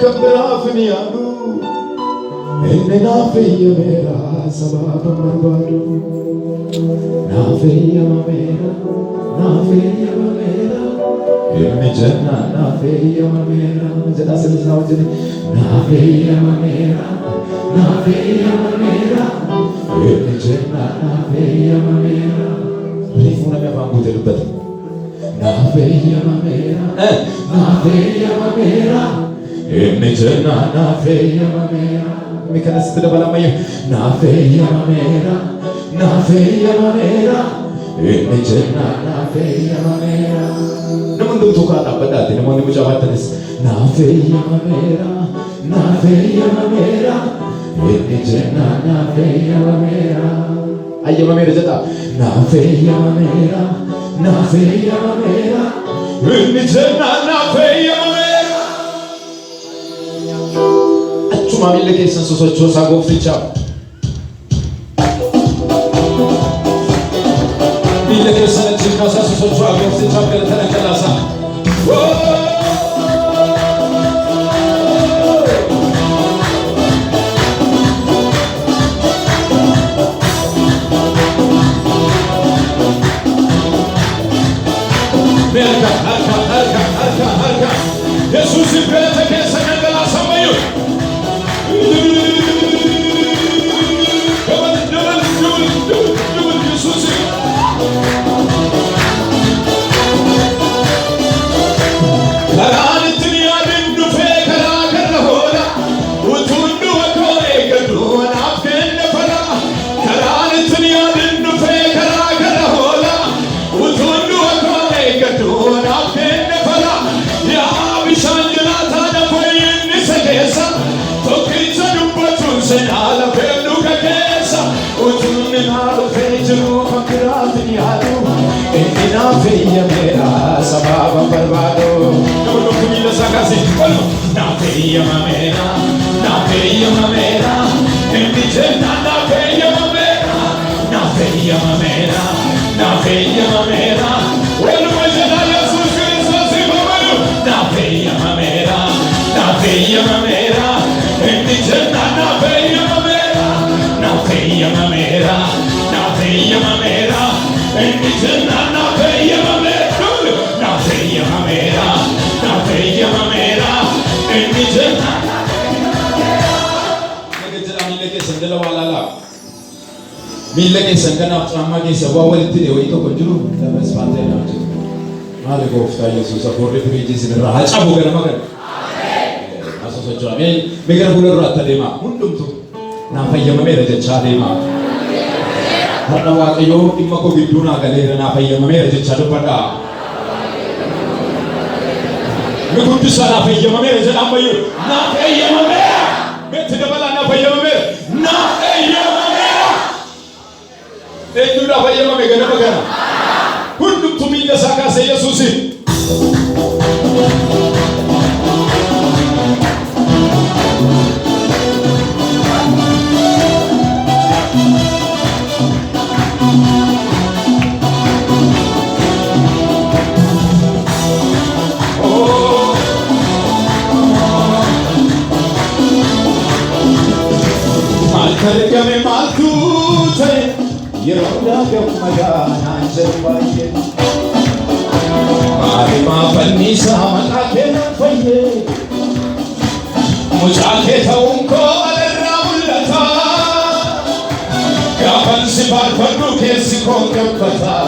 كبرافنيانو إننا في ميرا سباب مربادو نافي ميرا نافي ميرا إني جنة نافي ميرا جنة سلسلة وجنة نافي ميرا نافي ميرا إني جنة نافي ميرا ريفونا ميا فانغو تلبت نافي ميرا نافي ميرا إني جنة نافي ميرا ميكنا ستدبلا ميا نافي ميرا نافي ميرا إني جنة نافي ميرا نمن دو توكا تابداتي نمن مجاوات تنس نافي ميرا نافي ميرا إني جنة نافي ميرا أي ميرا جدا نافي ميرا نافي ميرا إني جنة نافي ميرا أتشوما ميلا كيسن سوسو جوسا غوفتي چاو ميلا كيسن جيكاسا سوسو جوا غوفتي چاو كالتنا كالاسا Merka, harka Jesus impera que essa revelação veio Jesus Karani dunia bindu fe kara kara hola utundu akore kaduna afken fala Karani dunia bindu fe kara kara hola utundu akore kaduna afken fala ya bishanjana thana fayin nisakesa tokitsa dubbatun senala pelu kakesa utunne nal feju fakratni adu inna feya mera sababa barbado no kumila sakasi na feya mera endi jenna na feya mera welu majana Jesus Christus sibamu na feya mera endi jenna na feya mera endi jenna na feya mera endi jenna Mille che sangana tramma che se vuole dire oi to congiuro da per spante na ci male gofta Jesus a corre per Jesus ne racha bogara magar amen aso so jo amen megar bulo ratta de ma undum tu na fayyama mere je cha de ma hada wa ke yo timma ko biduna gale na fayyama mere je cha do pada me kuntu sala fayyama mere je ambayu na fayyama mere bet de bala na fayyama mere na fayyama Tendu da fayyama me gana magana kullum tumin da saka sai Yesusi mal karga me mal tu thai Yeroda gamagana jerwaye Arima panisa malakena faye Mujake taunko alarraulata Gaban sibar fadu kesi kongapata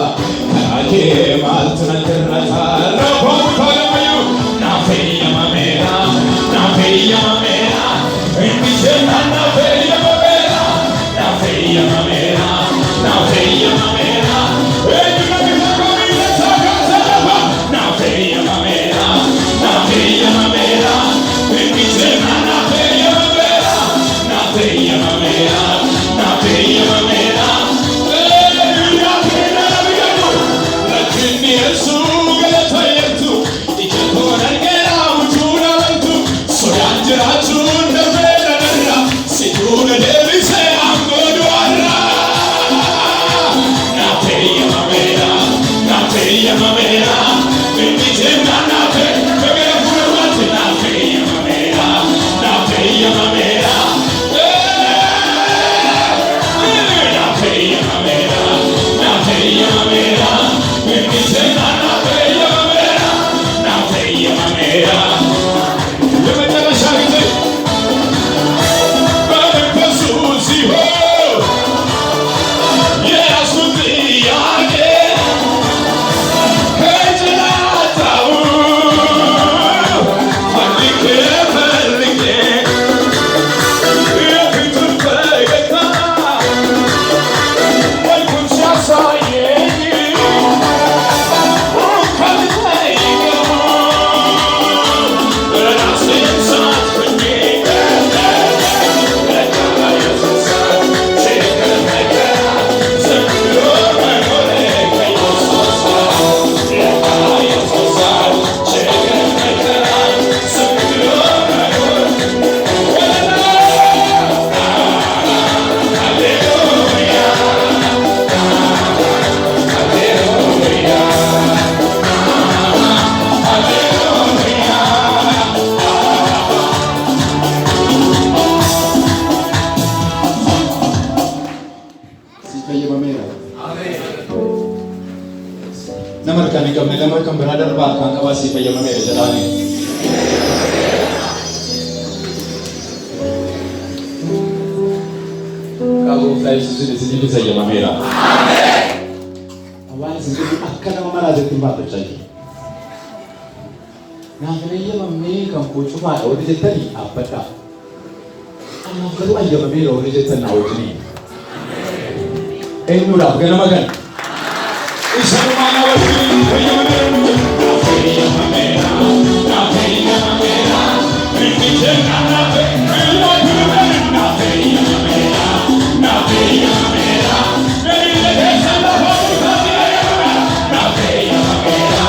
Karake maltuna terrata Rabon kalamayu Na feya mamera Endi jenna na feya mamera Na feya mamera Endi mamera komila saka salaba Na feya mamera Endi jenna na feya mamera Hallelujah kena nabiyanu Lakini Yesu galata yetu Ikakona ngera uchura wantu Soyanjira chunda veda nara Situna devise angodu arra Na feya mamera Endi jenna na feya Kagera kura wate na feya mamera fayyamameera. Nama harkaan hin qabne nama kan biraa darbaa harkaan qabaa si fayyamameera jedhaani. Gooftaa Yesuusin isiniif fayyamameera. Waan isin akka nama maraatatti hin baafachaa jiru. Naaf fayyamamee kan koo cufaadha warri jettanii dhaabbadhaa. Anaaf garuu fayyamameera warri jettan naa wajjinii. Eenyuudhaaf ganama kana? Isa dhumaa na wajjinii fayyamameera. Naaf fayyamameera. Naaf fayyamameera. Inni jennaan naaf fayyamameera. Naaf fayyamameera. Naaf fayyamameera. Inni keessa lafa murtaatti fayyamameera. Naaf fayyamameera.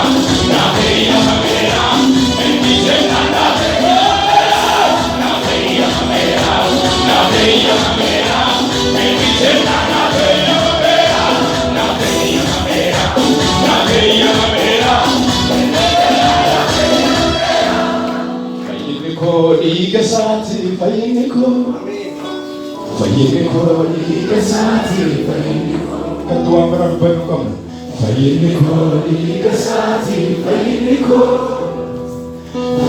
Naaf fayyamameera. Inni jennaan naaf fayyamameera. Naaf fayyamameera. Naaf fayyamameera. Inni jennaan naaf fayyamameera. Naaf fayyamameera. Naaf fayyamameera. Fayyinni koo dhiiga isaati fayyinni koo. Fayyinni koo dhiiga isaati fayyinni koo. Kan waan biraa dubbatu qabna. Fayyinni koo dhiiga isaati fayyinni koo.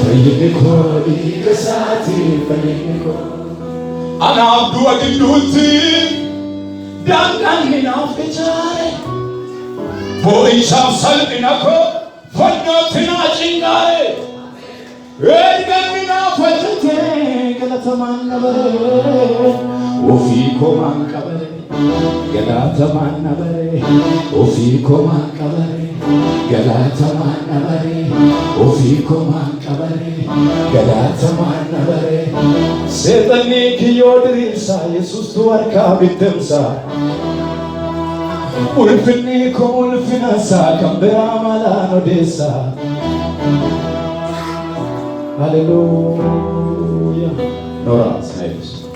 Fayyinni koo dhiiga isaati fayyinni koo. Anaaf du'a gidduutti daangaan hinaaf ijaare. Boo'ichaaf salphina koo fannootti naa cinqaa'e. Erganni naaf hojjetee galatamaan na bare. Ofii koomaan qabare galatamaan na bare. Ofii koomaan qabare galatamaan na bare. Ofii koomaan qabare galatamaan na bare. Seexanni kiyyoo diriirsaa Yesuustu harkaa bittimsaa. Ulfinni koo ulfinaasaa kan biraa malaan odeessaa. Hallelujah. Nora, snipes.